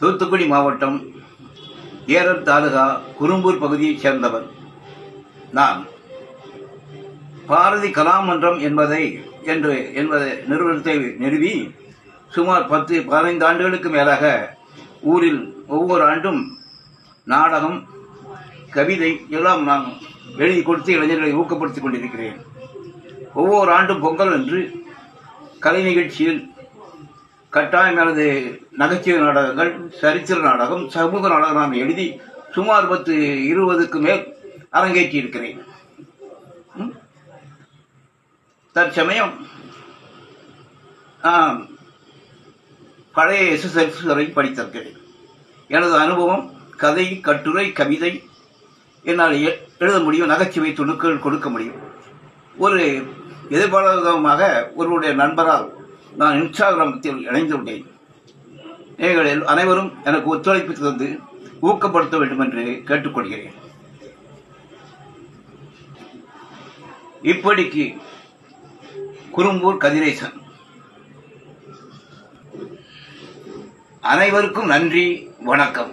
தூத்துக்குடி மாவட்டம் ஏரல் தாலுகா குரும்பூர் பகுதியைச் சேர்ந்தவர் நான். பாரதி கலாமன்றம் என்பதை நிறுவனத்தை நிறுவி சுமார் 10-15 ஆண்டுகளுக்கு மேலாக ஊரில் ஒவ்வொரு ஆண்டும் நாடகம், கவிதை எல்லாம் நான் எழுதி கொடுத்து இளைஞர்களை ஊக்கப்படுத்திக் கொண்டிருக்கிறேன். ஒவ்வொரு ஆண்டும் பொங்கல் அன்று கலை நிகழ்ச்சியில் கட்டாயம் எனது நகைச்சுவை நாடகங்கள், சரித்திர நாடகம், சமூக நாடகம் நான் எழுதி சுமார் 10-20க்கு மேல் அரங்கேற்றி இருக்கிறேன். தற்சமயம் நான் பழைய SSLC வரை படித்திருக்கிறேன். எனது அனுபவம் கதை, கட்டுரை, கவிதை என்னால் எழுத முடியும், நகைச்சுவை துணுக்கள் கொடுக்க முடியும். ஒரு எதிர்பாராதமாக ஒருவருடைய நண்பரால் நான் இன்ஸ்டாகிராமத்தில் இணைந்துள்ளேன். நீங்கள் அனைவரும் எனக்கு ஒத்துழைப்பு தந்து ஊக்கப்படுத்த வேண்டும் என்று கேட்டுக்கொள்கிறேன். இப்படிக்கு குரும்பூர் கதிரேசன். அனைவருக்கும் நன்றி, வணக்கம்.